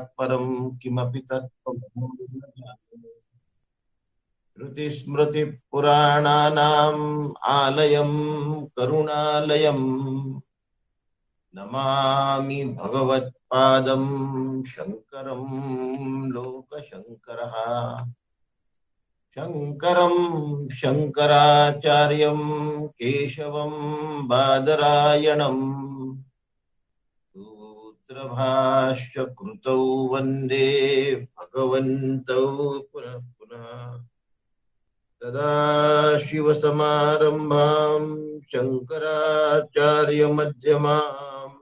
परम किमपि तत्त्वं श्रुतिस्मृति पुराणानाम् आलयं करुणालयम् नमामि भगवत्पादं शङ्करं लोकशङ्करः शङ्करं शङ्कराचार्यं केशवं बादरायणम् सूत्रभाष्य कृतौ वन्दे भगवन्तौ पुनः पुनः सदाशिवसमारम्भां शङ्कराचार्यमध्यमाम्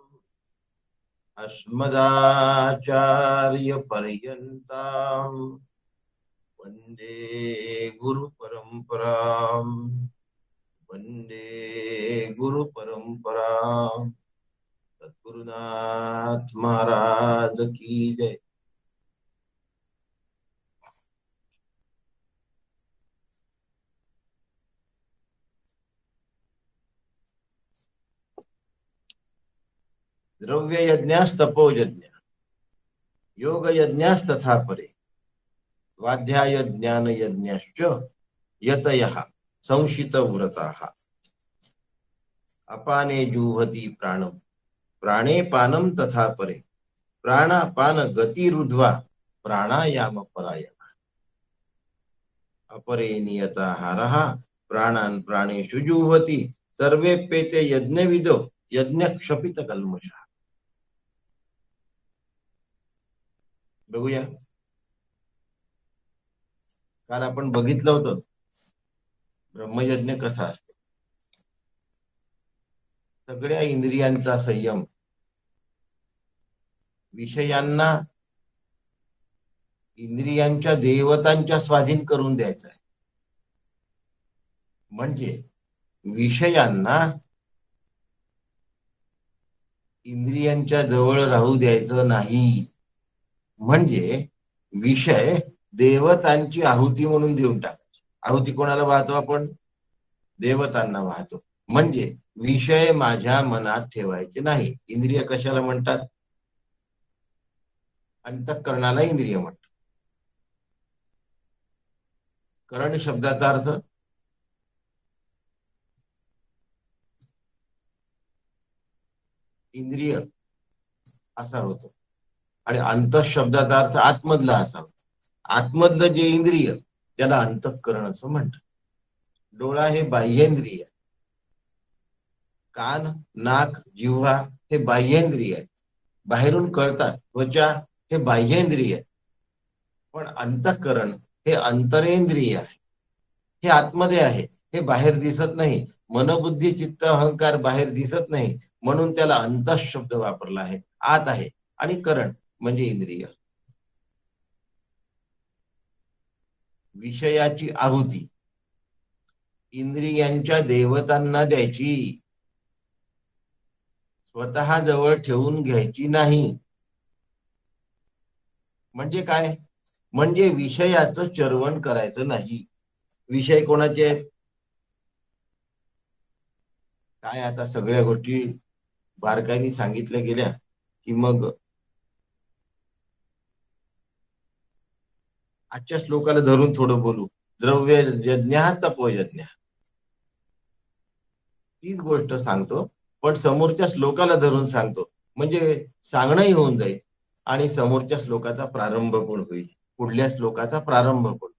अस्मदाचार्यपर्यन्ताम् वन्दे गुरुपरम्पराम् वन्दे गुरुपरम्पराम्। सद्गुरुनाथ महाराज की जय। द्रव्य यज्ञास्तपो यज्ञ योग यज्ञास्तथा परे स्वाध्याय ज्ञान यज्ञश्च यतयः संशित व्रताः अपाने जुह्वति प्राणम प्राणे पानम तथा परे प्राणापान गति रुद्ध्वा प्राणायाम परायण अपरे नियताहारः प्राणान् प्राणेषु जुह्वति सर्वेप्येते यज्ञविदो यज्ञ क्षपित कल्मषः। बघूया, काल आपण बघितलं होतं ब्रह्मयज्ञ कसा असतो। सगळ्या इंद्रियांचा संयम, विषयांना इंद्रियांच्या देवतांच्या स्वाधीन करून द्यायचा आहे। म्हणजे विषयांना इंद्रियांच्या जवळ राहू द्यायचं नाही। म्हणजे विषय देवतांची आहुती म्हणून देऊन टाकायची। आहुती कोणाला वाहतो आपण? देवतांना वाहतो। म्हणजे विषय माझ्या मनात ठेवायचे नाही। इंद्रिय कशाला म्हणतात? अंतःकरणाला इंद्रिय म्हणतात। करण शब्दाचा अर्थ इंद्रिय असा होतो आणि अंतः शब्दाचा अर्थ आतमधला असा होतो। आतमधलं जे इंद्रिय त्याला अंतःकरण असं म्हणतात। डोळा हे बाह्येंद्रिय, कान नाक जिव्हा हे बाह्येंद्रिय आहेत, बाहेरून कळतात। त्वचा हे बाह्येंद्रिय, पण अंतःकरण हे अंतरेंद्रिय आहे। हे आतमध्ये आहे, हे बाहेर दिसत नाही। मनोबुद्धी चित्त अहंकार बाहेर दिसत नाही, म्हणून त्याला अंतः शब्द वापरला आहे, आत आहे। आणि करण म्हणजे इंद्रिय। विषयाची आहुती इंद्रियांच्या देवतांना द्यायची, स्वतः जवळ ठेवून घ्यायची नाही। म्हणजे काय? म्हणजे विषयाचं चर्वण करायचं नाही। विषय कोणाचे आहेत? काय आता सगळ्या गोष्टी बारकाईने सांगितल्या गेल्या की मग आजच्या श्लोकाला धरून थोडं बोलू। द्रव्य यज्ञ तपो यज्ञ तीच गोष्ट सांगतो, पण समोरच्या श्लोकाला धरून सांगतो, म्हणजे सांगणंही होऊन जाईल आणि समोरच्या श्लोकाचा प्रारंभ पण होईल, पुढल्या श्लोकाचा प्रारंभ पण।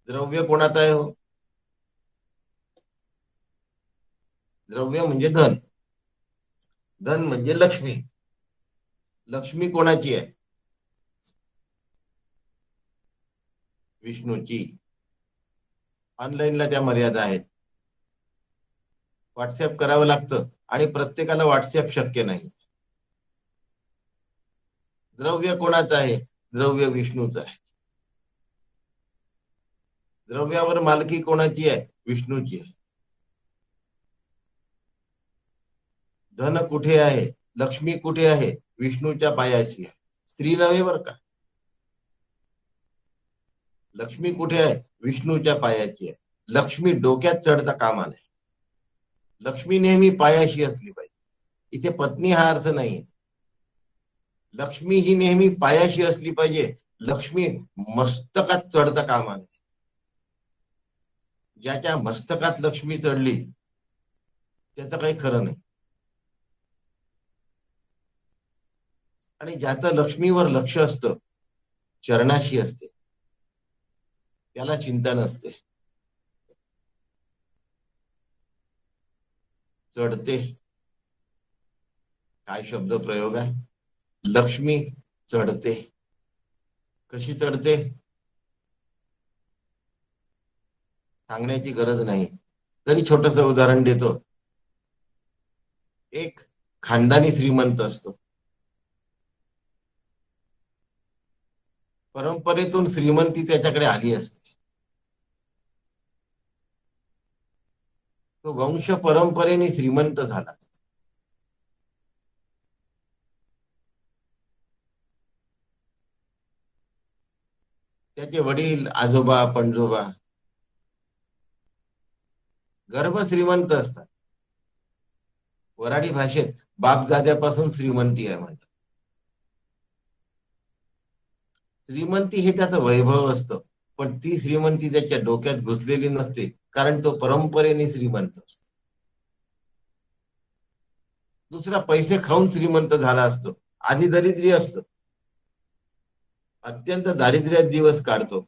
द्रव्य कोणाचं आहे हो? द्रव्य म्हणजे धन, धन म्हणजे लक्ष्मी। लक्ष्मी कोणाची आहे? विष्णूची। ऑनलाईनला त्या मर्यादा आहेत, व्हॉट्सअप करावं लागतं आणि प्रत्येकाला व्हॉट्सअप शक्य नाही। द्रव्य कोणाचं आहे? द्रव्य विष्णूचं आहे। द्रव्यावर मालकी कोणाची आहे? विष्णूची आहे। धन कुठे आहे? लक्ष्मी कुठे आहे? विष्णूच्या पायाशी आहे। स्त्री नव्हे बर का। लक्ष्मी कुठे आहे? विष्णूच्या पायाची आहे। लक्ष्मी डोक्यात चढता कामा नये, लक्ष्मी नेहमी पायाशी असली पाहिजे। इथे पत्नी हा अर्थ नाही. लक्ष्मी ही नेहमी पायाशी असली पाहिजे. लक्ष्मी मस्तकात चढता कामा नये. ज्याच्या मस्तकात लक्ष्मी चढली त्याचं काही खरं नाही. आणि ज्याचं लक्ष्मीवर लक्ष असतं, चरणाशी असते, त्याला चिंता नसते. चढते, काय शब्द प्रयोग आहे. लक्ष्मी चढते. कशी चढते सांगण्याची गरज नाही. तरी छोटस उदाहरण देतो. एक खानदानी श्रीमंत असतो. परंपरेतून श्रीमंती त्याच्याकडे आली असते. तो वंश परंपरेने श्रीमंत झाला. त्याचे वडील, आजोबा, पणजोबा गर्भ श्रीमंत असतात. वराडी भाषेत बापदाद्यापासून श्रीमंती आहे म्हणतात. श्रीमंती हे त्याचं वैभव असतं, पण ती श्रीमंती त्याच्या डोक्यात घुसलेली नसते, कारण तो परंपरेने श्रीमंत असतो. दुसरा पैसे खाऊन श्रीमंत झाला असतो, आधी दरिद्री असतो, अत्यंत दारिद्र्यात दिवस काढतो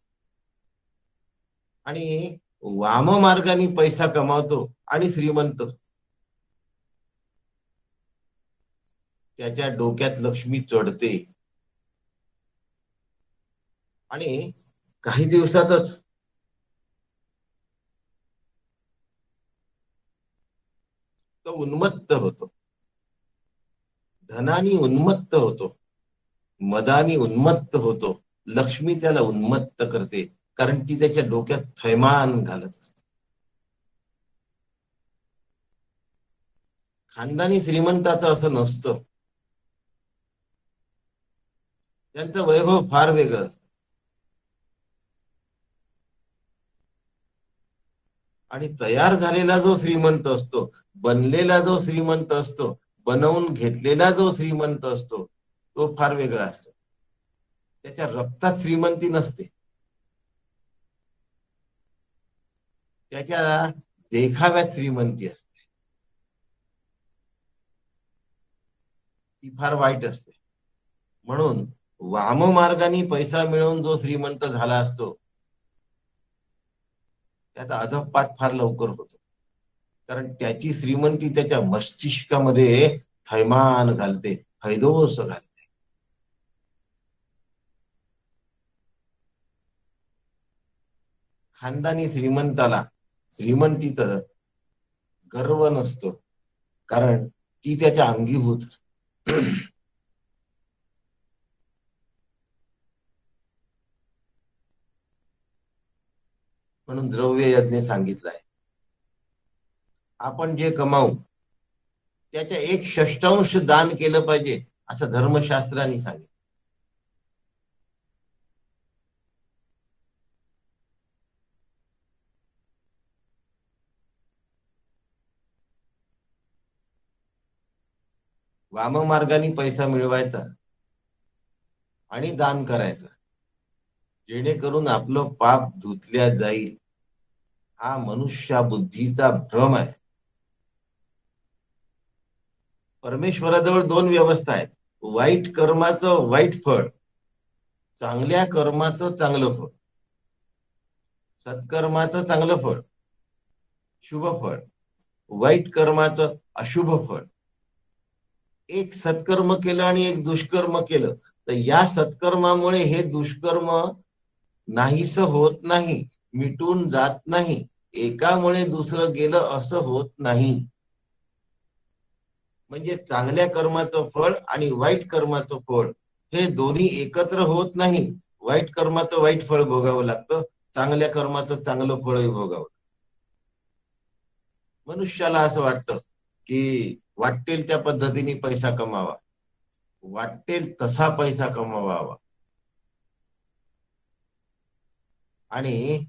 आणि वाम मार्गाने पैसा कमावतो आणि श्रीमंत. त्याच्या डोक्यात लक्ष्मी चढते आणि काही दिवसातच तो उन्मत्त होतो. धनानी उन्मत्त होतो, मदानी उन्मत्त होतो. लक्ष्मी त्याला उन्मत्त करते, कारण ती त्याच्या डोक्यात थैमान घालत असते. खानदानी श्रीमंताचं असं नसतं. त्यांचं वैभव फार वेगळं असतं. आणि तयार झालेला जो श्रीमंत असतो, बनलेला जो श्रीमंत असतो, बनवून घेतलेला जो श्रीमंत असतो, तो फार वेगळा असतो. त्याच्या रक्तात श्रीमंती नसते. त्याच्या देखाव्यात श्रीमंती असते. ती फार वाईट असते. म्हणून वाम मार्गाने पैसा मिळवून जो श्रीमंत झाला असतो, त्याचा अधःपात फार लवकर होतो, कारण त्याची श्रीमंती त्याच्या मस्तिष्कामध्ये थैमान घालते, हैदोस घालते. खानदानी श्रीमंताला श्रीमंतीचं गर्व नसतो, कारण ती त्याच्या अंगीभूत असते. म्हणून द्रव्य यज्ञ सांगितलाय. आपण जे कमावू त्याच्या 1/6 दान केलं पाहिजे, असं धर्मशास्त्राने सांगितलं. वाम मार्गाने पैसा मिळवायचा आणि दान करायचा, जेणेकरून आपलं पाप धुतल्या जाईल. हा मनुष्य बुद्धीचा भ्रम आहे. परमेश्वराजवळ 2 व्यवस्था आहेत. वाईट कर्माचं वाईट फळ, चांगल्या कर्माचं चांगलं फळ. सत्कर्माचं चांगलं फळ, शुभ फळ. वाईट कर्माचं अशुभ फळ. एक सत्कर्म केलं आणि एक दुष्कर्म केलं, तर या सत्कर्मामुळे हे दुष्कर्म नाहीस होत नाही, मिटून जात नाही. एकामुळे दुसरं गेलं असं होत नाही. म्हणजे चांगल्या कर्माचं फळ आणि वाईट कर्माचं फळ हे दोन्ही एकत्र होत नाही. वाईट कर्माचं वाईट फळ भोगावं लागतं, चांगल्या कर्माचं चांगलं फळही भोगावं. मनुष्याला असं वाटतं की वाटेल त्या पद्धतीने पैसा कमावा, वाटेल तसा पैसा कमवावा, आणि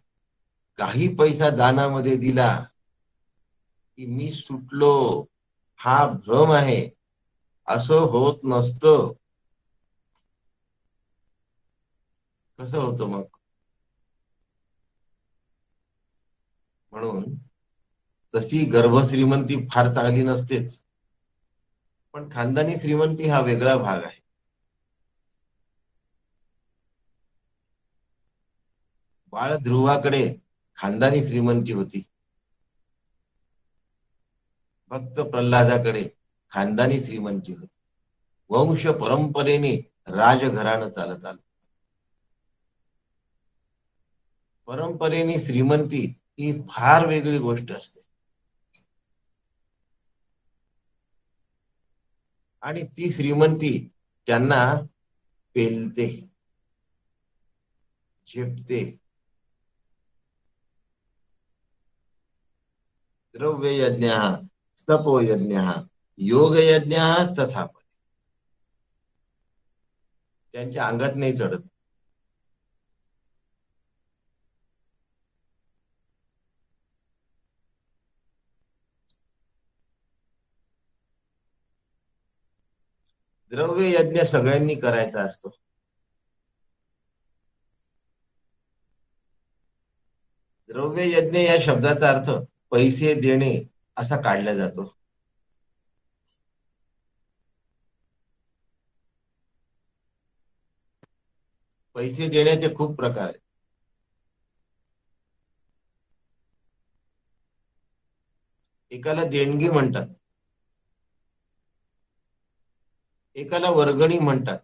काही पैसा दानामध्ये दिला की मी सुटलो, हा भ्रम आहे. असं होत नसतं. कसं होतं मग? म्हणून तशी गर्भश्रीमंती फार चांगली नसतेच, पण खानदानी श्रीमंती हा वेगळा भाग आहे. बाळ ध्रुवाकडे खानदानी श्रीमंती होती. भक्त प्रल्हादाकडे खानदानी श्रीमंती होती. वंश परंपरेने राजघराणं चालत आलं. परंपरेने श्रीमंती ही फार वेगळी गोष्ट असते. आणि ती श्रीमंती त्यांना पेलते, झेपते. द्रव्य यज्ञ, तपो यज्ञ, योग यज्ञ तथा त्यांच्या अंगात नाही चढत. द्रव्य यज्ञ सगळ्यांनी करायचा असतो. द्रव्य यज्ञ या शब्दाचा अर्थ पैसे देणे असा काढला जातो. पैसे देण्याचे खूप प्रकार आहेत. एकाला देणगी म्हणतात, एकाला वर्गणी म्हणतात.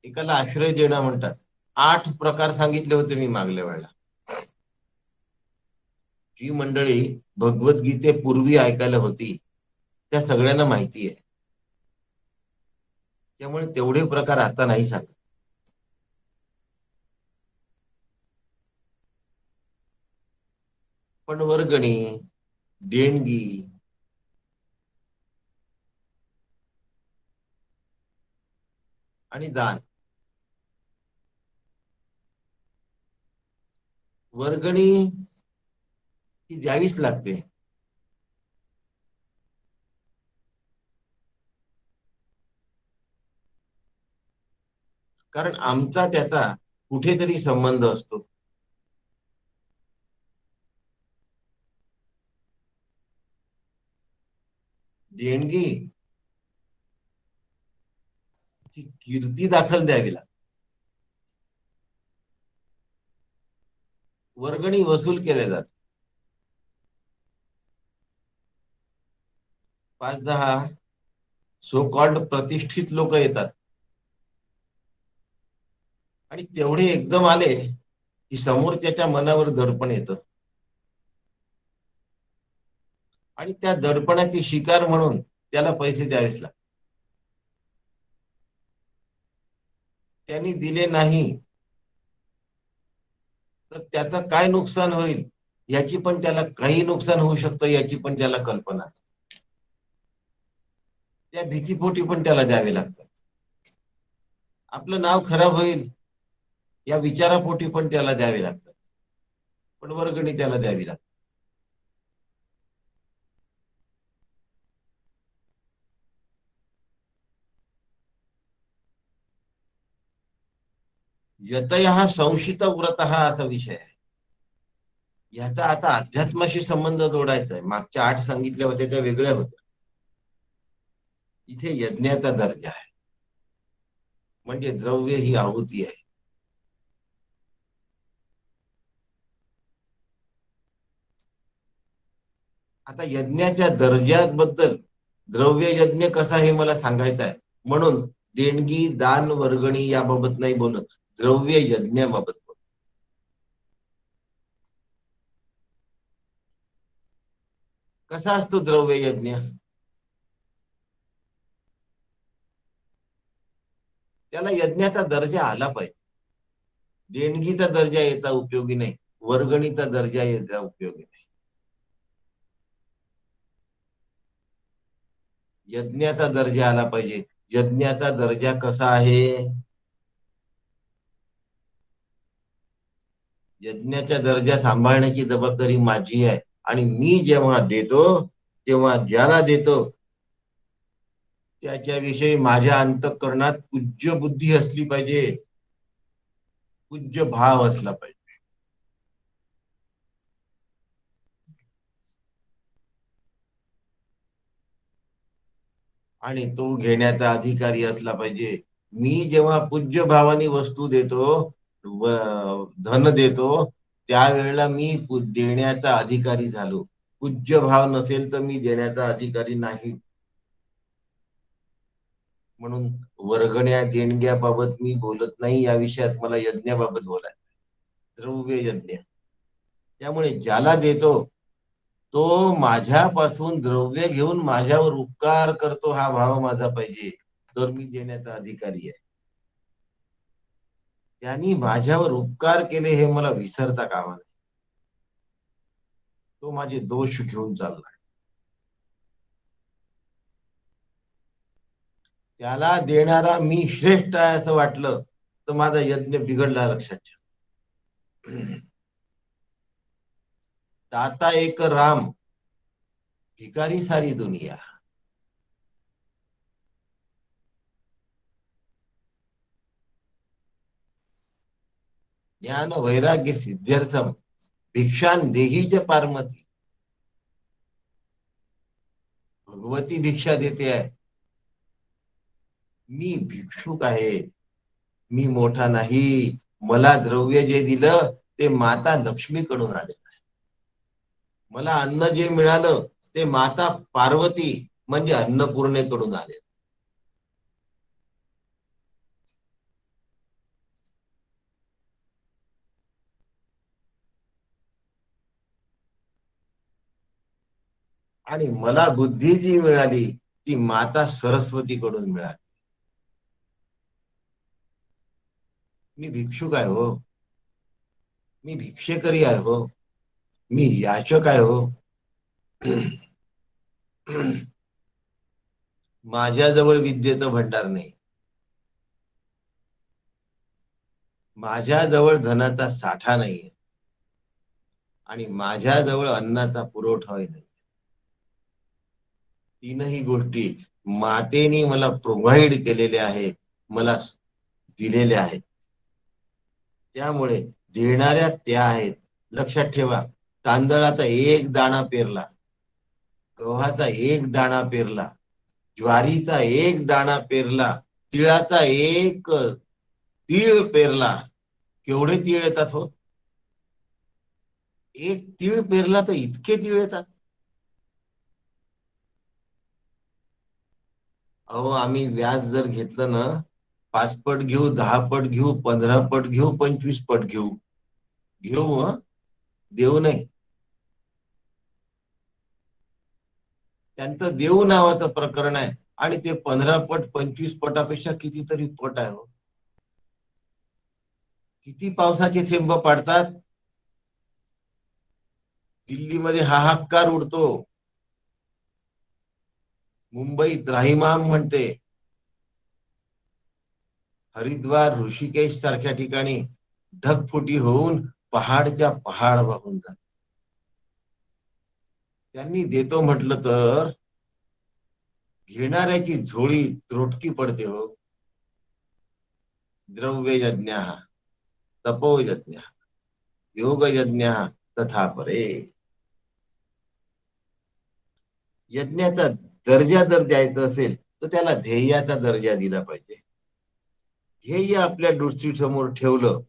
एकाला आश्रय देणं म्हणतात. 8 प्रकार सांगितले होते मी मागल्या वेळेला. जी मंडळी भगवद्गीते पूर्वी ऐकायला होती त्या सगळ्यांना माहिती आहे. त्यामुळे तेवढे प्रकार आता नाही सांगत. पण वर्गणी, देणगी, आणि दान. वर्गणी ही द्यावीच लागते. कारण आमचा त्याचा कुठेतरी संबंध असतो. देणगी ही कीर्ती दाखल द्यावी लागते. वर्गणी वसूल केल्या जाते. 5-10 सो कॉल्ड प्रतिष्ठित लोक येतात आणि तेवढे एकदम आले की समोरच्याच्या मनावर दडपण येतं. आणि त्या दडपणाची शिकार म्हणून त्याला पैसे द्यावेच लागतात. त्यांनी दिले नाही तर त्याचं काय नुकसान होईल याची पण त्याला, काही नुकसान होऊ शकतं याची पण त्याला कल्पना असते. त्या भीतीपोटी पण त्याला द्यावे लागतात. आपलं नाव खराब होईल या विचारापोटी पण त्याला द्यावे लागतात. पण वर्गणी त्याला द्यावी लागते. यतयः संशित व्रत असा विषय आहे. ह्याचा आता अध्यात्माशी संबंध जोडायचा आहे. मागच्या 8 सांगितल्या होत्या त्या वेगळ्या होत्या. इथे यज्ञाचा दर्जा आहे, म्हणजे द्रव्य ही आहुती आहे. आता यज्ञाच्या दर्जाबद्दल द्रव्य यज्ञ कसा हे मला सांगायचं आहे. म्हणून देणगी, दान, वर्गणी याबाबत नाही बोलत, द्रव्य यज्ञाबाबत बोलत. कसा असतो द्रव्य यज्ञ? त्याला यज्ञाचा दर्जा आला पाहिजे. देणगीचा दर्जा येता उपयोगी नाही, वर्गणीचा दर्जा येता उपयोगी नाही. यज्ञाचा दर्जा आला पाहिजे. यज्ञाचा दर्जा कसा आहे? यज्ञाच्या दर्जा सांभाळण्याची जबाबदारी माझी आहे. आणि मी जेव्हा देतो तेव्हा ज्याला देतो त्याच्याविषयी माझ्या अंतःकरणात पूज्य बुद्धी असली पाहिजे, पूज्य भाव असला पाहिजे. आणि तो घेण्याचा अधिकारी असला पाहिजे. मी जेव्हा पूज्य भावाने वस्तू देतो, धन देतो, त्यावेळेला मी देण्याचा अधिकारी झालो. पूज्य भाव नसेल तर मी देण्याचा अधिकारी नाही. म्हणून वर्गण्या देणग्याबाबत मी बोलत नाही. या विषयात मला यज्ञाबाबत बोलायचं, द्रव्य यज्ञ. त्यामुळे ज्याला देतो तो माझ्यापासून द्रव्य घेऊन माझ्यावर उपकार करतो, हा भाव माझा पाहिजे, तर मी देण्याचा अधिकारी आहे. त्यांनी माझ्यावर उपकार केले हे मला विसरता कामा नये. तो माझे दोष घेऊन चाललाय. त्याला देणारा मी श्रेष्ठ आहे असं वाटलं तर माझा यज्ञ बिघडला, लक्षात ठेव. दाता एक राम, भिकारी सारी दुनिया. ज्ञान वैराग्य सिद्ध्यर्थम भिक्षान देही च पार्वती. भगवती भिक्षा देते आहे. मी भिक्षुक आहे, मी मोठा नाही. मला द्रव्य जे दिलं ते माता लक्ष्मीकडून आले. मला अन्न जे मिळालं ते माता पार्वती म्हणजे अन्नपूर्णेकडून आले. आणि मला बुद्धी जी मिळाली ती माता सरस्वतीकडून मिळाली. मी भिक्षुक आहे हो, मी भिक्षेकरी आहे हो, मी याचक आहे हो. माझ्याजवळ विद्येचं भंडार नाही, माझ्याजवळ धनाचा साठा नाहीये, आणि माझ्याजवळ अन्नाचा पुरवठाही नाही. तीनही गोष्टी मातेने मला प्रोव्हाइड केलेल्या आहे, मला दिलेल्या आहेत. त्यामुळे देणाऱ्या त्या आहेत. लक्षात ठेवा, तांदळाचा एक दाणा पेरला, गव्हाचा एक दाणा पेरला, ज्वारीचा एक दाणा पेरला, तिळाचा एक तीळ पेरला. केवढे तीळ येतात हो? एक तीळ पेरला तर इतके तीळ येतात. अहो, आम्ही व्याज जर घेतलं ना, 5 पट घेऊ, 10 पट घेऊ, 15 पट घेऊ, 25 पट घेऊ, घेऊ देऊ नाही. त्यांचं देऊ नावाचं प्रकरण आहे. आणि ते 15 पट 25 पटापेक्षा कितीतरी पट आहे हो. किती पावसाचे थेंब पाडतात. दिल्लीमध्ये हाहाकार उडतो, मुंबईत राहीमाम म्हणते, हरिद्वार ऋषिकेश सारख्या ठिकाणी ढगफुटी होऊन पहाडच्या पहाड वाहून जात. त्यांनी देतो म्हटलं तर घेणाऱ्याची झोळी त्रोटकी पडते हो. द्रव्य यज्ञ, तपो यज्ञ, योग यज्ञ तथा परे. यज्ञाचा दर्जा जर द्यायचा असेल तर त्याला ध्येयाचा दर्जा दिला पाहिजे. ध्येय आपल्या दृष्टीसमोर ठेवलं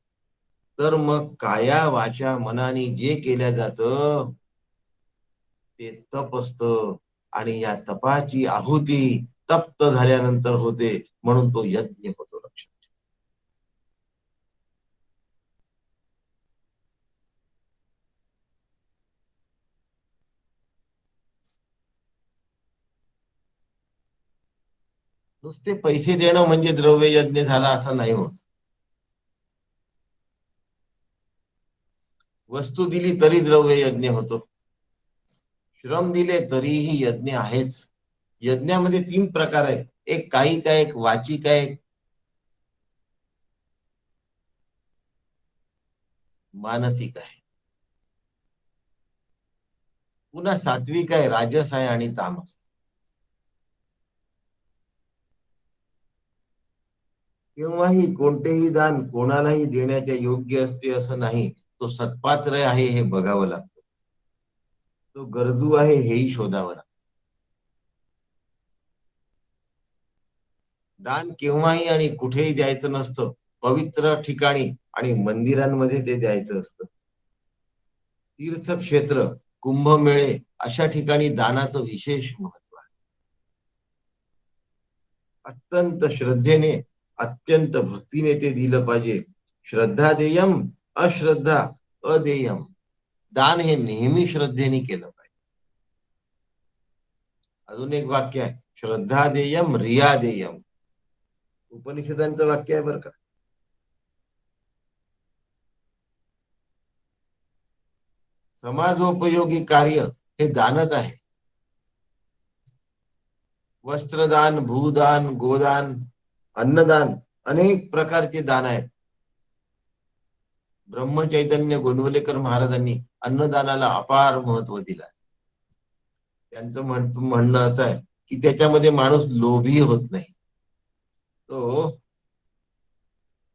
तर मग काया वाचा मनाने जे केल्या जातं ते तप असतं. आणि या तपाची आहुती तप्त झाल्यानंतर होते, म्हणून तो यज्ञ होतो. लक्षात. नुसते पैसे देणं म्हणजे द्रव्य यज्ञ झाला असं नाही होत. वस्तू दिली तरी द्रव्य यज्ञ होतो, श्रम दिले तरीही यज्ञ आहेच. यज्ञामध्ये 3 प्रकार आहेत, एक कायिक आहे, एक वाचिक आहे, मानसिक आहे. पुन्हा सात्विक आहे, राजस आहे आणि तामस. केव्हाही कोणतेही दान कोणालाही देण्याच्या योग्य असते असं नाही. तो सत्पात्र आहे हे बघावं लागतं. तो गरजू आहे हेही शोधावं लागतं. दान केव्हाही आणि कुठेही द्यायचं नसतं. पवित्र ठिकाणी आणि मंदिरांमध्ये ते द्यायचं असतं. तीर्थक्षेत्र, कुंभमेळे अशा ठिकाणी दानाचं विशेष महत्व आहे. अत्यंत श्रद्धेने, अत्यंत भक्तीने ते दिलं पाहिजे. श्रद्धा देयम, अश्रद्धा अदेयम. दान हे नेहमी श्रद्धेने केलं पाहिजे. अजून एक वाक्य आहे, श्रद्धा देयम रिया देयम. उपनिषदांचं वाक्य आहे बरं का. समाजोपयोगी कार्य हे दानच आहे. वस्त्रदान, भूदान, गोदान, अन्नदान, अनेक प्रकारचे दान आहेत. ब्रह्मचैतन्य गोंदवलेकर महाराजांनी अन्नदानाला अपार महत्व दिलं आहे. त्यांचं म्हणणं असं आहे की त्याच्यामध्ये माणूस लोभी होत नाही. तो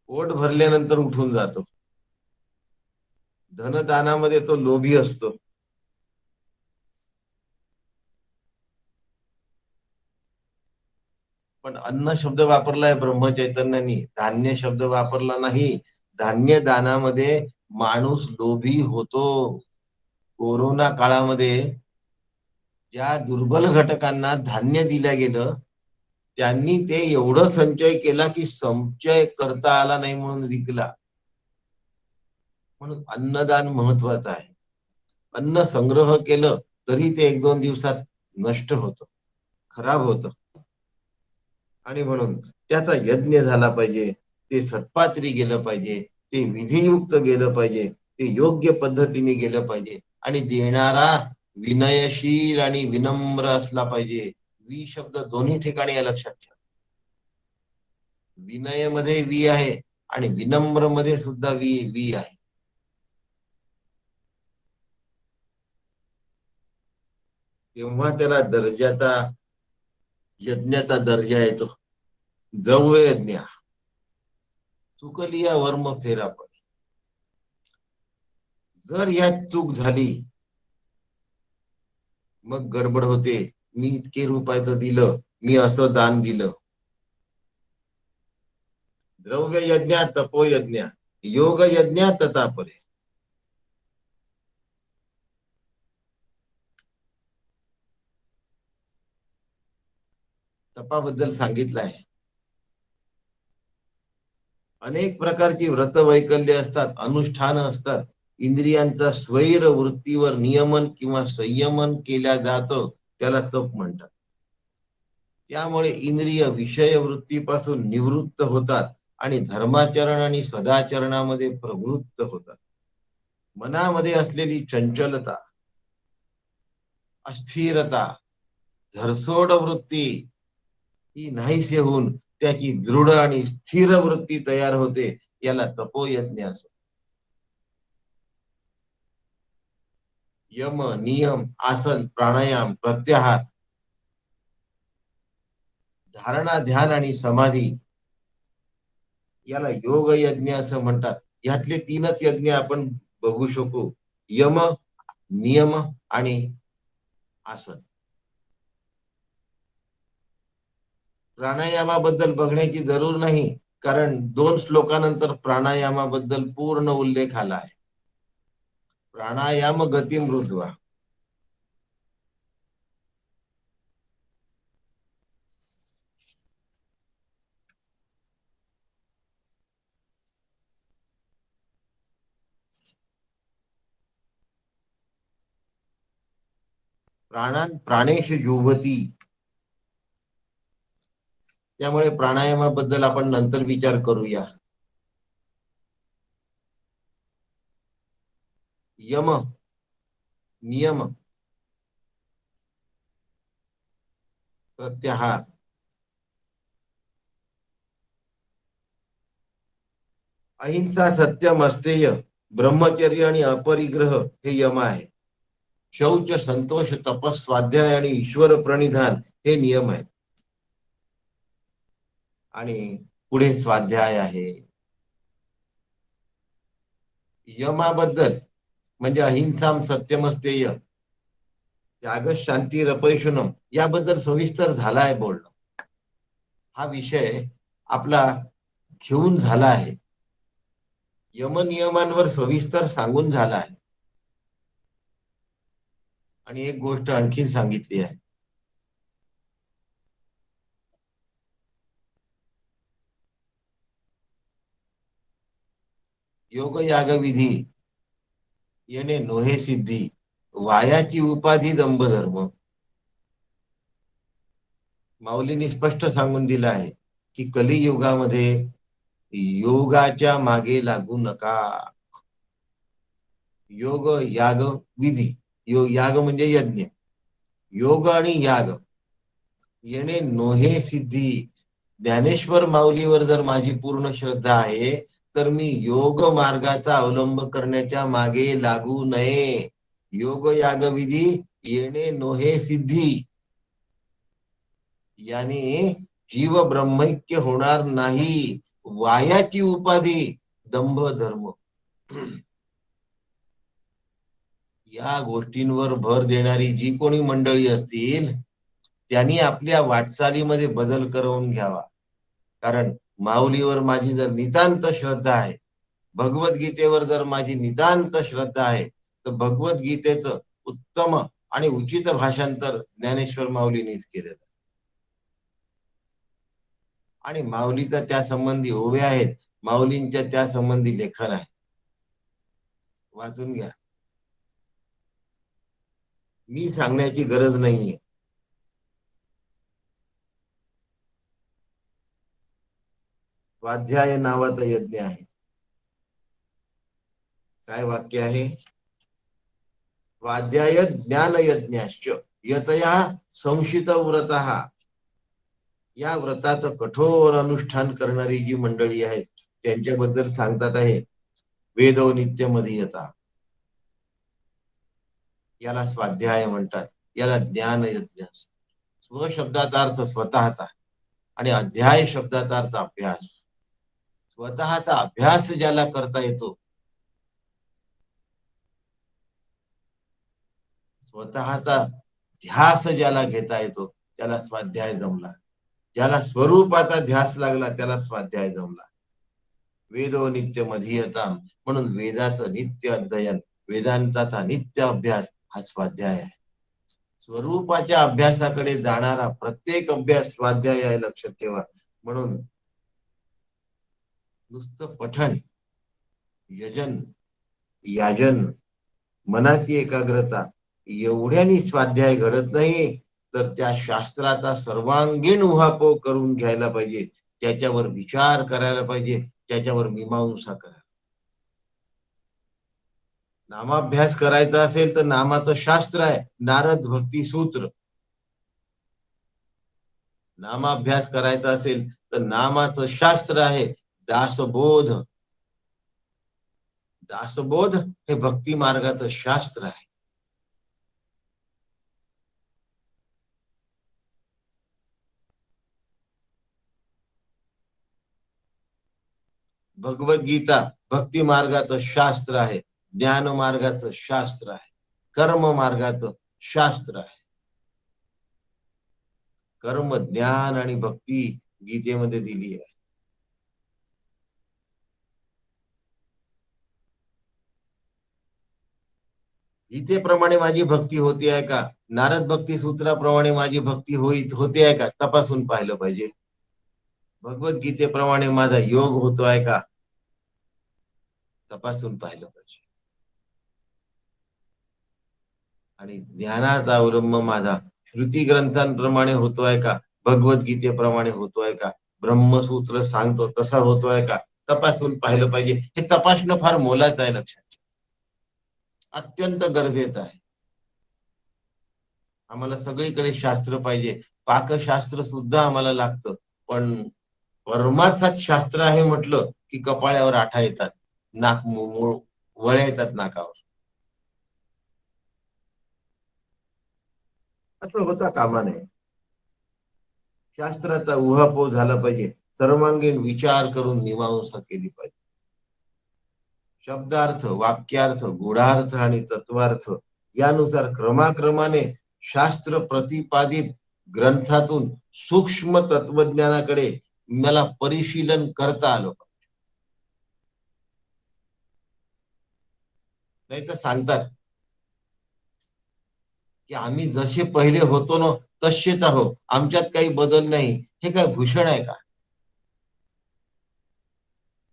पोट भरल्यानंतर उठून जातो. धनदानामध्ये तो लोभी असतो. पण अन्न शब्द वापरलाय ब्रह्मचैतन्यांनी, धान्य शब्द वापरला नाही. धान्य दानामध्ये माणूस लोभी होतो. कोरोना काळामध्ये ज्या दुर्बल घटकांना धान्य दिलं गेलं, त्यांनी ते एवढं संचय केला की संचय करता आला नाही म्हणून विकला. म्हणून अन्नदान महत्वाचं आहे. अन्न संग्रह केलं तरी ते 1-2 दिवसात नष्ट होतं, खराब होतं. आणि म्हणून त्याचा यज्ञ झाला पाहिजे, ते सत्पात्री गेलं पाहिजे, ते विधियुक्त गेलं पाहिजे, ते योग्य पद्धतीने गेलं पाहिजे. आणि देणारा विनयशील आणि विनम्र असला पाहिजे. वि शब्द दोन्ही ठिकाणी या लक्षात ठेवा. विनय मध्ये वी आहे आणि विनम्र मध्ये सुद्धा वी वी आहे. तेव्हा त्याला दर्जाचा, यज्ञाचा दर्जा येतो. द्रव्य यज्ञ. चुकलिया वर्म फेरा पडे. जर यात चूक झाली मग गडबड होते. मी इतके रुपयाचं दिलं, मी असं दान दिलं. द्रव्य यज्ञ, तपो यज्ञ, योग यज्ञ ततापरे. तपाबद्दल सांगितलं आहे. अनेक प्रकारची व्रत वैकल्य असतात, अनुष्ठान असतात. इंद्रियांचा स्वैर वृत्तीवर नियमन किंवा संयमन केल्या जातं, त्याला तप म्हणतात. त्यामुळे इंद्रिय विषय वृत्तीपासून निवृत्त होतात आणि धर्माचरण आणि सदाचरणामध्ये प्रवृत्त होतात. मनामध्ये असलेली चंचलता, अस्थिरता, धरसोड वृत्ती ही नाहीसे होऊन त्याची दृढ आणि स्थिर वृत्ती तयार होते. याला तपोयज्ञ असं. यम, नियम, आसन, प्राणायाम, प्रत्याहार, धारणा, ध्यान आणि समाधी याला योग यज्ञ असं म्हणतात. यातले 3च यज्ञ आपण बघू शकू, यम, नियम आणि आसन. प्राणायामाबद्दल बघण्याची जरूर नाही, कारण 2 श्लोकानंतर प्राणायामाबद्दल पूर्ण उल्लेख आला आहे. प्राणायाम गती मृद्वा. प्राणान प्राणेश जुवती. त्यामुळे प्राणायामाबद्दल आपण नंतर विचार करूया. यम, नियम, प्रत्याहार, अहिंसा, सत्यम, अस्तेय, ब्रह्मचर्य आणि अपरिग्रह हे यम आहे. शौच, संतोष, तपस, स्वाध्याय आणि ईश्वर प्रणिधान हे नियम आहेत. आणि पुढे स्वाध्याय आहे. यमाबद्दल म्हणजे अहिंसाम सत्यमस्तेय, त्याग शांती रपैशुनम याबद्दल सविस्तर झाला आहे बोलणं. हा विषय आपला घेऊन झाला आहे. यमनियमांवर सविस्तर सांगून झाला आहे. आणि एक गोष्ट आणखीन सांगितली आहे. योग याग विधी येणे नोहे सिद्धी, वायाची उपाधी दंभ धर्म. माऊलींनी स्पष्ट सांगून दिलं आहे की कलियुगामध्ये योगाच्या मागे लागू नका. योग याग विधी, याग म्हणजे यज्ञ, योग आणि याग येणे नोहे सिद्धी. ज्ञानेश्वर माऊलीवर जर माझी पूर्ण श्रद्धा आहे तर मी योग मार्गाचा अवलंब करण्याच्या मागे लागू नये. योग याग विधी येणे नोहे सिद्धी, याने जीव ब्रह्मैक्य होणार नाही. वायाची उपाधी दंभ धर्म. या गोष्टींवर भर देणारी जी कोणी मंडळी असतील त्यांनी आपल्या वाटचालीमध्ये बदल करून घ्यावा. कारण माऊलीवर माझी जर नितांत श्रद्धा आहे, भगवद्गीतेवर जर माझी नितांत श्रद्धा आहे, तर भगवद्गीतेचं उत्तम आणि उचित भाषांतर ज्ञानेश्वर माऊलींनीच केलेलं. आणि माऊलीचा त्या संबंधी ओव्या आहेत, माऊलींच्या त्या संबंधी लेखन आहे, वाचून घ्या. मी सांगण्याची गरज नाहीये. स्वाध्याय नावाचा यज्ञ आहे. काय वाक्य आहे? स्वाध्याय ज्ञान यज्ञाश्च यतया संशित व्रत. या व्रताचं कठोर अनुष्ठान करणारी जी मंडळी आहेत त्यांच्याबद्दल सांगतात आहे, वेदो नित्य मधीयता, याला स्वाध्याय म्हणतात, याला ज्ञान यज्ञ. स्व शब्दाचा अर्थ स्वतःचा आणि अध्याय शब्दाचा अर्थ अभ्यास. स्वतःचा अभ्यास ज्याला करता येतो, स्वतःचा ध्यास ज्याला घेता येतो त्याला स्वाध्याय जमला. ज्याला स्वरूपाचा ध्यास लागला त्याला स्वाध्याय जमला. वेदो नित्य मधीयता, म्हणून वेदाचं नित्य अध्ययन, वेदांताचा नित्य अभ्यास हा स्वाध्याय आहे. स्वरूपाच्या अभ्यासाकडे जाणारा प्रत्येक अभ्यास स्वाध्याय आहे, लक्षात ठेवा. म्हणून नुसतं पठण, यजन, याजन, मनाची एकाग्रता एवढ्यानी स्वाध्याय घडत नाही, तर त्या शास्त्राचा सर्वांगीण उहापोह करून घ्यायला पाहिजे, त्याच्यावर विचार करायला पाहिजे, त्याच्यावर मीमांसा करायला. नामाभ्यास करायचा असेल तर नामाचं शास्त्र आहे नारद भक्ती सूत्र. नामाभ्यास करायचा असेल तर नामाचं शास्त्र आहे दासबोध. दासबोध हे भक्ती मार्गाचं शास्त्र आहे. भगवद्गीता भक्ती मार्गाचं शास्त्र आहे, ज्ञान मार्गाचं शास्त्र आहे, कर्म मार्गाचं शास्त्र आहे. कर्म, ज्ञान आणि भक्ती गीतेमध्ये दिली आहे. गीतेप्रमाणे माझी भक्ती होती आहे का, नारद भक्ती सूत्राप्रमाणे माझी भक्ती होते आहे का, तपासून पाहिलं पाहिजे. भगवद्गीतेप्रमाणे माझा योग होतो आहे का, तपासून पाहिलं पाहिजे. आणि ज्ञानाचा अवलंब माझा श्रुती ग्रंथांप्रमाणे होतोय का, भगवद्गीतेप्रमाणे होतोय का, ब्रह्मसूत्र सांगतो तसा होतोय का, तपासून पाहिलं पाहिजे. हे तपासणं फार मोलाचं आहे, लक्षात, अत्यंत गरजेचं आहे. आम्हाला सगळीकडे शास्त्र पाहिजे, पाकशास्त्र सुद्धा आम्हाला लागतं, पण परमार्थात शास्त्र आहे म्हटलं की कपाळ्यावर आठा येतात, नाक वळ्या येतात नाकावर. असं होता कामा नये. शास्त्राचा उहापोह झाला पाहिजे, सर्वांगीण विचार करून मीमांसा केली पाहिजे. शब्दार्थ, वाक्यार्थ, गूढार्थ आणि तत्वार्थ यानुसार क्रमाक्रमाने शास्त्र प्रतिपादित ग्रंथातून सूक्ष्म तत्वज्ञानाकडे मला परिशीलन करता आलं. नाही तर सांगतात की आम्ही जसे पहिले होतो ना तसेच आहोत, आमच्यात काही बदल नाही. हे काय भूषण आहे का?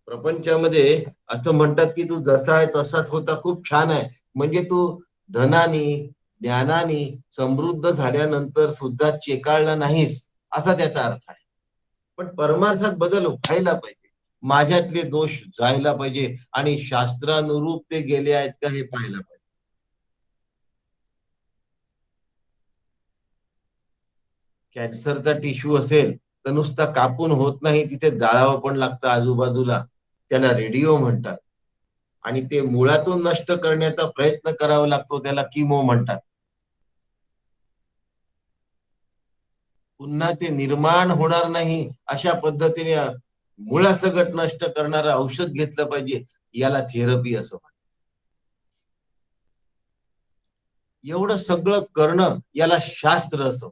प्रपंचामध्ये असं म्हणतात की तू जसा आहे तसाच होता, खूप छान आहे. म्हणजे तू धनानी, ज्ञानानी समृद्ध झाल्यानंतर सुद्धा चेकाळला नाहीस, असा त्याचा अर्थ आहे. पण परमार्थात बदल व्हायला पाहिजे, माझ्यातले दोष जायला पाहिजे आणि शास्त्रानुरूप ते गेले आहेत का हे पाहायला पाहिजे. कॅन्सरचा टिश्यू असेल तर नुसता कापून होत नाही, तिथे जाळावं पण लागतं आजूबाजूला. त्याला रेडिओ म्हणतात. आणि ते मुळातून नष्ट करण्याचा प्रयत्न करावा लागतो, त्याला किमो म्हणतात. पुन्हा ते निर्माण होणार नाही अशा पद्धतीने मुळासकट नष्ट करणारं औषध घेतलं पाहिजे, याला थेरपी असं म्हणतात. एवढं सगळं करणं याला शास्त्र असं.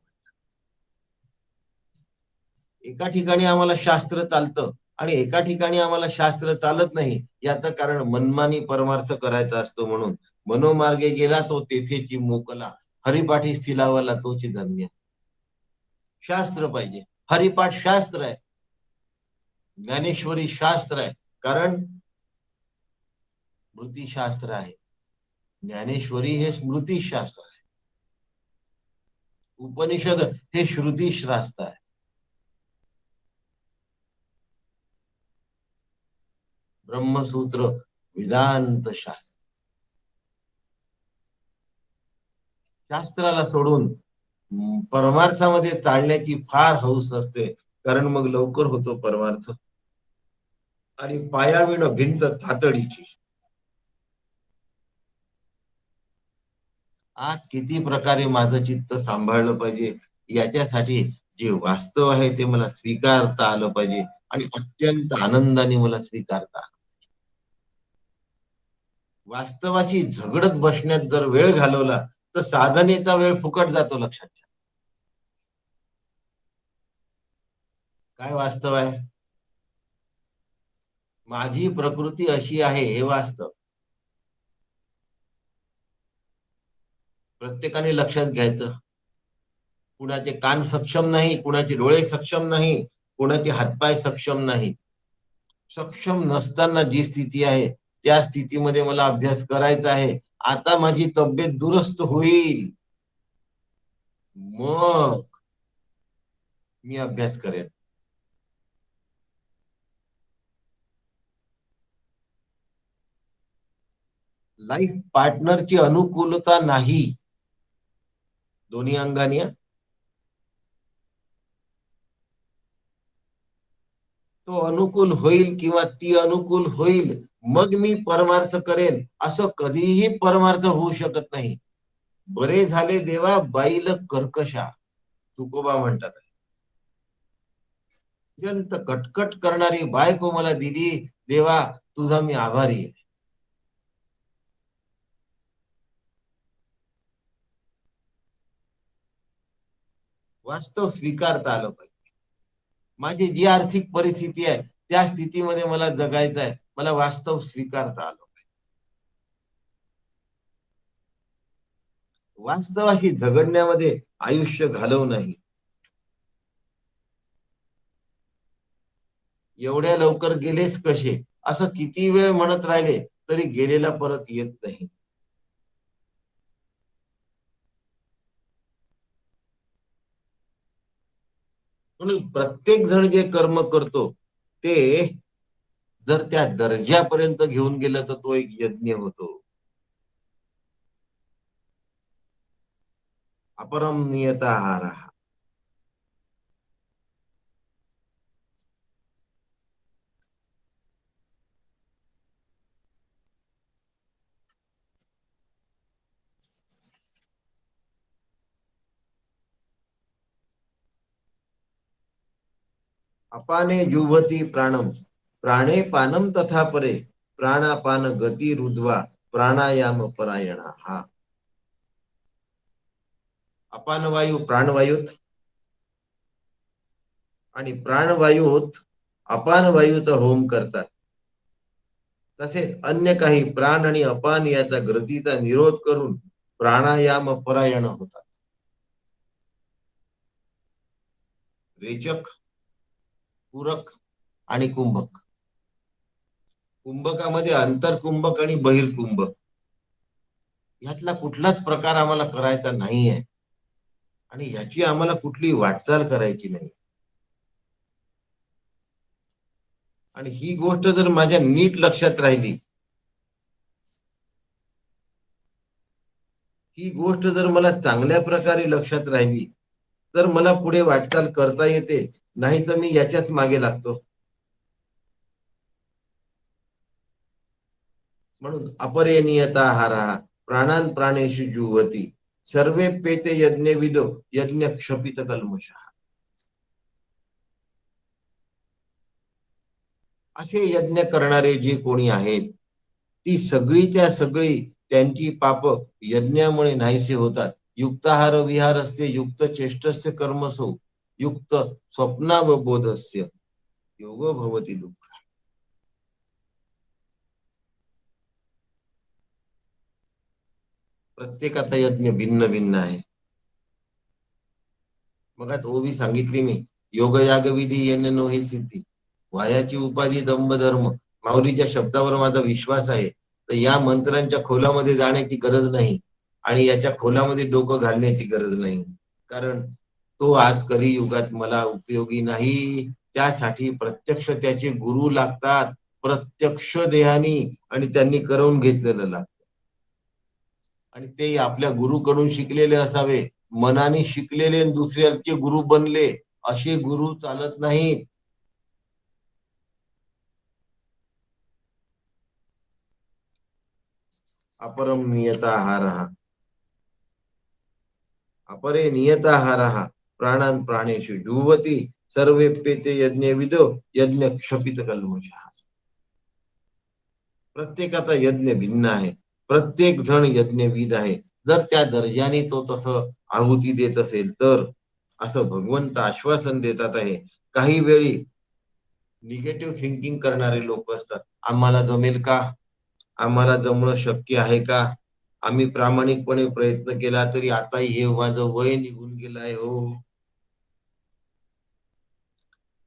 एका ठिकाणी आम्हाला शास्त्र चालतं आणि एका ठिकाणी आम्हाला शास्त्र चालत नाही, याचं कारण मनमानी परमार्थ करायचा असतो. म्हणून मनोमार्गे गेला तो तेथेची मोकला, हरिपाठी स्थिलावला तोची धन्य. शास्त्र पाहिजे. हरिपाठ शास्त्र आहे, ज्ञानेश्वरी शास्त्र आहे, कारण स्मृतीशास्त्र आहे. ज्ञानेश्वरी हे स्मृतीशास्त्र आहे. उपनिषद हे श्रुती शास्त्र आहे. ब्रह्मसूत्र वेदांत शास्त्र. शास्त्राला सोडून परमार्थामध्ये चालण्याची फार हौस असते, कारण मग लवकर होतो परमार्थ. आणि पायाविण भिंत तातडीची. आज किती प्रकारे माझं चित्त सांभाळलं पाहिजे, याच्यासाठी जे वास्तव आहे ते मला स्वीकारता आलं पाहिजे आणि अत्यंत आनंदाने मला स्वीकारता आलं. वास्तवाशी झगडत बसण्यात जर वेळ घालवला तर साधनेचा वेळ फुकट जातो. लक्षात घ्या. काय वास्तव आहे? माझी प्रकृती अशी आहे हे वास्तव. प्रत्येकाने लक्षात घ्यायचं. कुणाचे कान सक्षम नाही, कुणाचे डोळे सक्षम नाही, कुणाचे हातपाय सक्षम नाही. सक्षम नसताना जी स्थिती आहे त्या स्थितीमध्ये मला अभ्यास करायचा आहे. आता माझी तब्येत दुरुस्त होईल, मग मी अभ्यास करेन. लाईफ पार्टनरची अनुकूलता नाही दोन्ही अंगाने. तो अनुकूल होईल किंवा ती अनुकूल होईल, मग मी परमार्थ करेन, असं कधीही परमार्थ होऊ शकत नाही. बरे झाले देवा बाईल कर्कशा, तुकोबा म्हणतात. अत्यंत कटकट करणारी बायको मला दिली, देवा तुझा मी आभारी आहे. वास्तव स्वीकारता आलं पाहिजे. माझी जी आर्थिक परिस्थिती आहे त्या स्थितीमध्ये मला जगायचं आहे, मला वास्तव स्वीकारता आलं पाहिजे. वास्तवाशी झगडण्यामध्ये आयुष्य घालवू नाही. एवढ्या लवकर गेलेस कसे, असं किती वेळ म्हणत राहिले तरी गेलेला परत येत नाही. म्हणून प्रत्येक जण जे कर्म करतो ते जर त्या दर्जापर्यंत घेऊन गेलं तर तो एक यज्ञ होतो. अपरम नियताहार. अपाने जुह्वति प्राणम प्राणे पानम तथा परे प्राणापान गती रुद्वा प्राणायाम परायणा. हा अपानवायू प्राणवायूत आणि प्राणवायूत अपानवायूचा होम करतात. तसेच अन्य काही प्राण आणि अपान याचा ग्रथीचा निरोध करून प्राणायाम परायण होतात. रेचक, पूरक आणि कुंभक. कुंभकामध्ये अंतरकुंभक आणि बहिर्कुंभक यातला कुठलाच प्रकार आम्हाला करायचा नाहीये आणि ह्याची आम्हाला कुठली वाटचाल करायची नाही. आणि ही गोष्ट जर माझ्या नीट लक्षात राहिली, ही गोष्ट जर मला चांगल्या प्रकारे लक्षात राहिली तर मला पुढे वाटचाल करता येते, नाही तर मी याच्याच मागे लागतो. म्हणून अपरे नियता आहारा प्राणान प्राणेषु जुह्वति सर्वे पेते यज्ञविदो यज्ञ क्षपित कल्मषः. असे यज्ञ करणारे जे कोणी आहेत ती सगळीच्या सगळी त्यांची पाप यज्ञामुळे नाहीसे होतात. युक्ताहार विहार असते युक्त चेष्टस्य कर्मसु युक्त स्वप्नावबोधस्य योगो भवती दुःख. प्रत्येकाचा यज्ञ भिन्न भिन्न आहे. मग आज ओवी सांगितली मी, योग याग विधी येणे ही सिद्धी वायाची उपाधी दंभ धर्म. माऊलीच्या शब्दावर माझा विश्वास आहे. तर या मंत्रांच्या खोलामध्ये जाण्याची गरज नाही आणि याच्या खोलामध्ये डोकं घालण्याची गरज नाही, कारण तो आज कलियुगात मला उपयोगी नाही. त्यासाठी प्रत्यक्ष त्याचे गुरु लागतात, प्रत्यक्ष देहानी, आणि त्यांनी करवून घेतलेलं लागतं. आणि ते आपल्या गुरुकडून शिकलेले असावे. मनाने शिकलेले दुसऱ्याचे गुरु बनले असे गुरु चालत नाहीत. अपरम नियताहार अपरे नियताहार प्राणान प्राणेषु जुह्वति सर्वे पेते यज्ञ विदो यज्ञ क्षपित कल्मषः. प्रत्येकाचा यज्ञ भिन्न आहे, प्रत्येक जण यज्ञविद आहे. जर त्या दर्जाने तो तसं आहुती देत असेल तर असं भगवंत आश्वासन देतात आहे. काही वेळी निगेटिव्ह थिंकिंग करणारे लोक असतात. आम्हाला जमेल का, आम्हाला जमणं शक्य आहे का, आम्ही प्रामाणिकपणे प्रयत्न केला तरी आता हे माझं वय निघून गेलंय हो.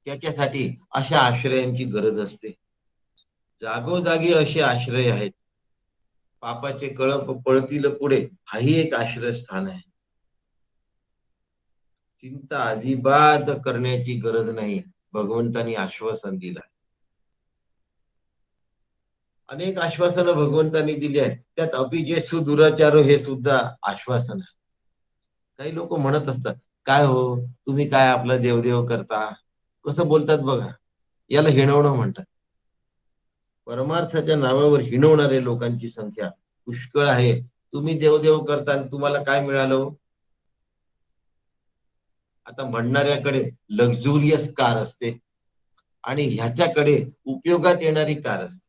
त्याच्यासाठी अशा आश्रयांची गरज असते. जागोजागी असे आश्रय आहेत. पापाचे कळप पळतील पुढे हाही एक आश्रयस्थान आहे. चिंता अजिबात करण्याची गरज नाही, भगवंतानी आश्वासन दिलं. अनेक आश्वासनं भगवंतांनी दिली आहेत, त्यात अभिजेसु दुराचार हे सुद्धा आश्वासन आहे. काही लोक म्हणत असतात, काय हो तुम्ही काय आपलं देवदेव करता, कसं बोलतात बघा. याला हिणवणं म्हणतात. परमार्थाच्या नावावर हिणवणारे लोकांची संख्या पुष्कळ आहे. तुम्ही देवदेव करता आणि तुम्हाला काय मिळालं हो? आता म्हणणाऱ्याकडे लक्झुरियस कार असते आणि ह्याच्याकडे उपयोगात येणारी कार असते.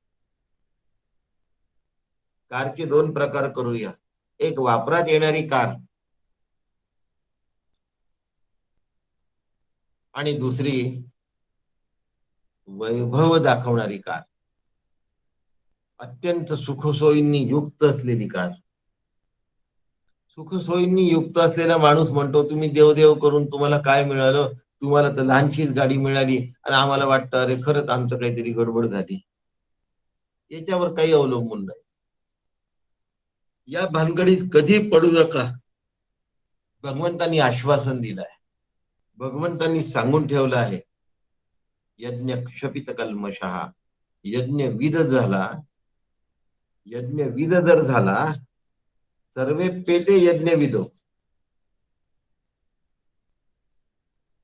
कारचे दोन प्रकार करूया. एक वापरात येणारी कार आणि दुसरी वैभव दाखवणारी कार, अत्यंत सुखसोयींनी युक्त असलेली कार. सुखसोयींनी युक्त असलेला माणूस म्हणतो तुम्ही देवदेव करून तुम्हाला काय मिळालं, तुम्हाला तर लहानशीच गाडी मिळाली आणि आम्हाला वाटतं अरे खरंच आमचं काहीतरी गडबड झाली. याच्यावर काही अवलंबून नाही. या भानगडीत कधी पडू नका. भगवंतांनी आश्वासन दिलं आहे, भगवंतांनी सांगून ठेवलं आहे, यज्ञ क्षपित कल्मषः. यज्ञ विध झाला, यज्ञ विध जर झाला, सर्वे पेते यज्ञ विदो,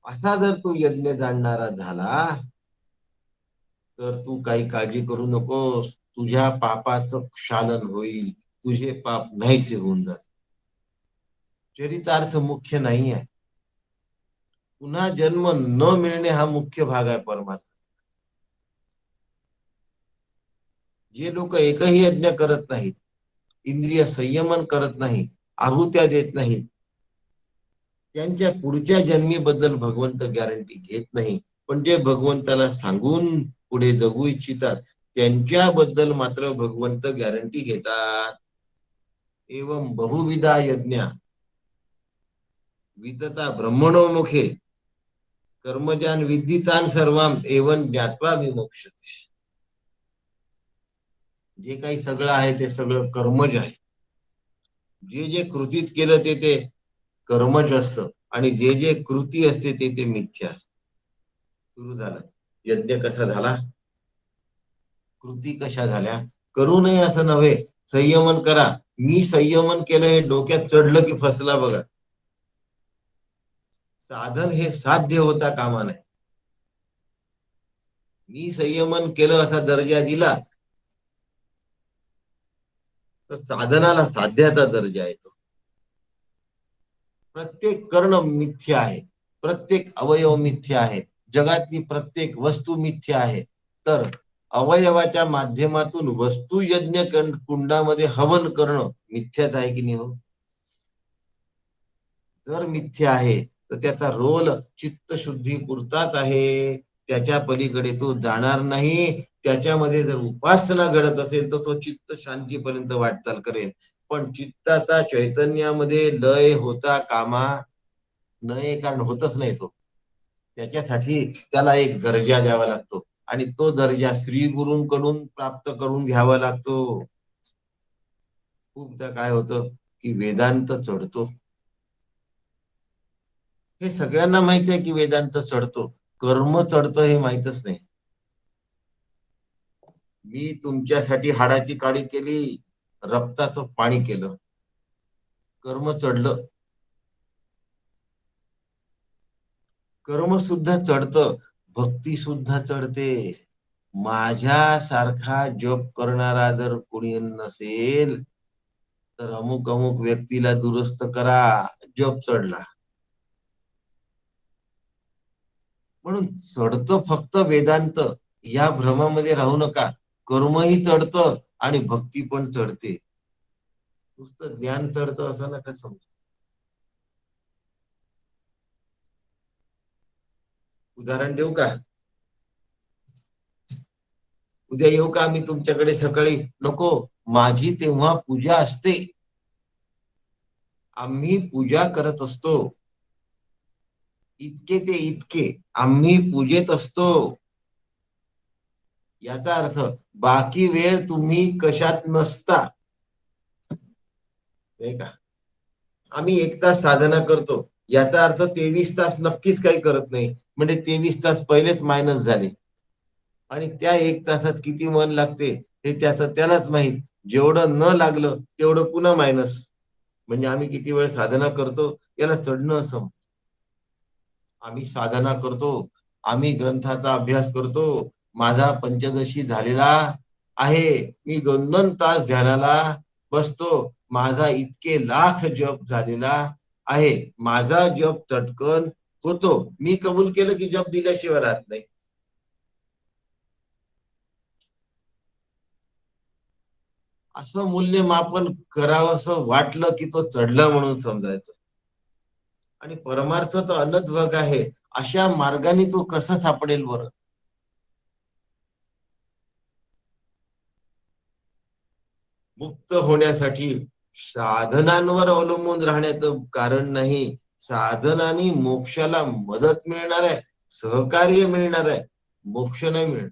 असा जर तू यज्ञ जाणणारा झाला तर तू काही काळजी करू नकोस. तुझ्या पापाचं क्षालन होईल, तुझे पाप नाहीसे होऊन जात. चरितार्थ मुख्य नाही आहे. पुन्हा जन्म न मिळणे हा मुख्य भाग आहे परमार्थ. जे लोक एकही यज्ञ करत नाहीत, इंद्रिय संयमन करत नाही, आहुत्या देत नाहीत, त्यांच्या पुढच्या जन्मीबद्दल भगवंत गॅरंटी घेत नाही. पण जे भगवंताला सांगून पुढे जगू इच्छितात त्यांच्याबद्दल मात्र भगवंत गॅरंटी घेतात. एवं बहुविधा यज्ञ वितता ब्रह्मणो मुखे कर्मजान विद्धितान सर्वाम एवं ज्ञात्वा विमोक्षते. जे काही सगळं आहे ते सगळं कर्मज आहे. जे जे कृतीत केलं ते ते कर्मज असतं आणि जे जे कृती असते ते ते मिथ्या असत. सुरू झालं. यज्ञ कसा झाला, कृती कशा झाल्या. करू नये असं नव्हे, संयमन करा. मी संयमन केलं हे डोक्यात चढलं की फसला बघा. साधन हे साध्य होता कामा नये. मी संयमन केलं असा दर्जा दिला तर साधनाला साध्याचा दर्जा येतो. प्रत्येक कर्ण मिथ्या आहे, प्रत्येक अवयव मिथ्या आहे, जगातली प्रत्येक वस्तू मिथ्या आहे. तर अवयवाच्या माध्यमातून वस्तू यज्ञ कुंडामध्ये हवन करणं मिथ्याच आहे की नाही हो. जर मिथ्या आहे तर त्याचा रोल चित्तशुद्धी पुरताच आहे, त्याच्या पलीकडे तो जाणार नाही. त्याच्यामध्ये जर उपासना घडत असेल तर तो चित्त शांतीपर्यंत वाटचाल करेल. पण चित्ताचा चैतन्यामध्ये लय होता कामा नये, कारण होतच नाही तो. त्याच्यासाठी त्याला एक दर्जा द्यावा लागतो आणि तो दर्जा श्री गुरूंकडून प्राप्त करून घ्यावा लागतो. खूपदा काय होतं की वेदांत चढतो, हे सगळ्यांना माहिती आहे की वेदांत चढतो, कर्म चढतं हे माहितच नाही. मी तुमच्यासाठी हाडाची काळी केली, रक्ताचं पाणी केलं, कर्म चढलं. कर्म सुद्धा चढतं, भक्ती सुद्धा चढते. माझ्यासारखा जप करणारा जर कोणी नसेल तर अमुक अमुक व्यक्तीला दुरुस्त करा, जप चढला. म्हणून चढतं फक्त वेदांत, या भ्रमामध्ये राहू नका. कर्मही चढतं आणि भक्ती पण चढते. नुसतं ज्ञान चढतं असं नका समजू. उदाहरण देऊ का? उद्या येऊ का आम्ही तुमच्याकडे सकाळी? नको, माझी तेव्हा पूजा असते, आम्ही पूजा करत असतो. इतके ते इतके आम्ही पूजेत असतो. याचा अर्थ बाकी वेळ तुम्ही कशात नसता, नाही का? आम्ही 1 तास साधना करतो, याचा अर्थ 23 तास नक्कीच काही करत नाही, म्हणजे 23 तास पहिलेच मायनस झाले. आणि त्या 1 तासात किती मन लागते हे त्याचं त्यालाच माहित. जेवढं न लागलं तेवढं पुन्हा मायनस. म्हणजे आम्ही किती वेळ साधना करतो याला चढणं असं. आम्ही साधना करतो, आम्ही ग्रंथाचा अभ्यास करतो. माझा पंचदशी झालेला आहे, मी 2-2 तास ध्यानाला बसतो. माझा इतके लाख जप झालेला आहे, माझा जप चटकन होतो. मी कबूल केलं की जप दिल्याशिवाय राहत नाही. असं मूल्यमापन करावं असं वाटलं की तो चढला म्हणून समजायचं. आणि परमार्थ तर अनंत भाग आहे, अशा मार्गाने तो कसा सापडेल बरं? मुक्त होण्यासाठी साधनांवर अवलंबून राहण्याचं कारण नाही. साधनाने मोक्षाला मदत मिळणार आहे, सहकार्य मिळणार आहे, मोक्ष नाही मिळणार.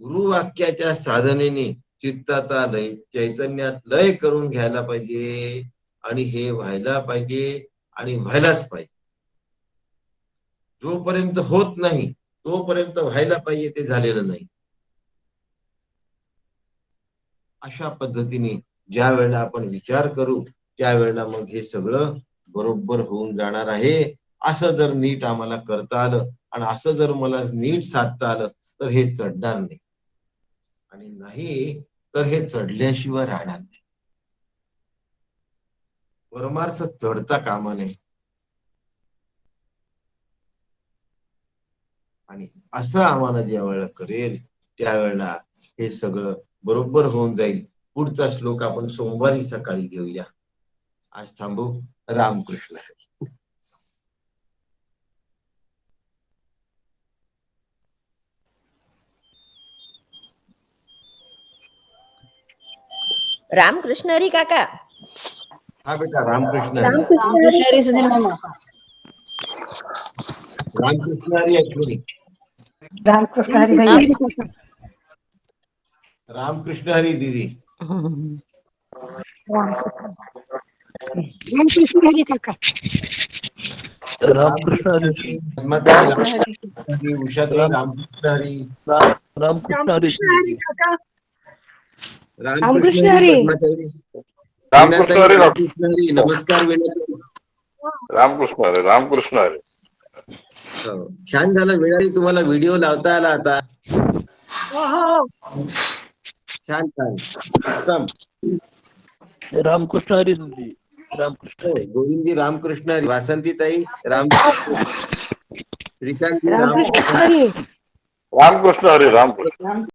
गुरुवाक्याच्या साधनेने चित्ताचा लय, चैतन्यात लय करून घ्यायला पाहिजे. आणि हे व्हायला पाहिजे आणि व्हायलाच पाहिजे. जोपर्यंत होत नाही तोपर्यंत व्हायला पाहिजे ते झालेलं नाही. अशा पद्धतीने ज्या वेळेला आपण विचार करू त्यावेळेला मग हे सगळं बरोबर होऊन जाणार आहे. असं जर नीट आम्हाला करता आलं आणि असं जर मला नीट साधता आलं तर हे चढणार नाही, आणि नाही तर हे चढल्याशिवाय राहणार नाही. परमार्थ चढता कामा नये. आणि असं आम्हाला ज्या वेळेला करेल त्यावेळेला हे सगळं बरोबर होऊन जाईल. पुढचा श्लोक आपण सोमवारी सकाळी घेऊया. आज थांबू. रामकृष्ण हरी. रामकृष्ण हरी काका. हा बेटा रामकृष्ण हरी. रामकृष्ण हरी सुनील मामा. रामकृष्ण हरी अश्विनी. रामकृष्ण हरी भैया. रामकृष्ण हरी दीदी. रामकृष्ण हरी काका. रामकृष्ण हरी. पद्माताई रामकृष्ण हरी. उषाताई रामकृष्ण हरी. रामकृष्ण हरी काका. रामकृष्ण हरी. पद्माताई. रामकृष्ण हरी. रामकृष्ण हरी. नमस्कार वेणाताई. रामकृष्ण हरी. रामकृष्ण हरी. छान झालं वेळाने तुम्हाला व्हिडिओ लावता आला आता. छान छान उत्तम. रामकृष्ण हरी तुझी. रामकृष्ण हरी. गोविंदजी रामकृष्ण हरी. वासंतीताई रामकृष्ण. श्रीकांतजी रामकृष्ण हरी. रामकृष्ण हरी. रामकृष्ण.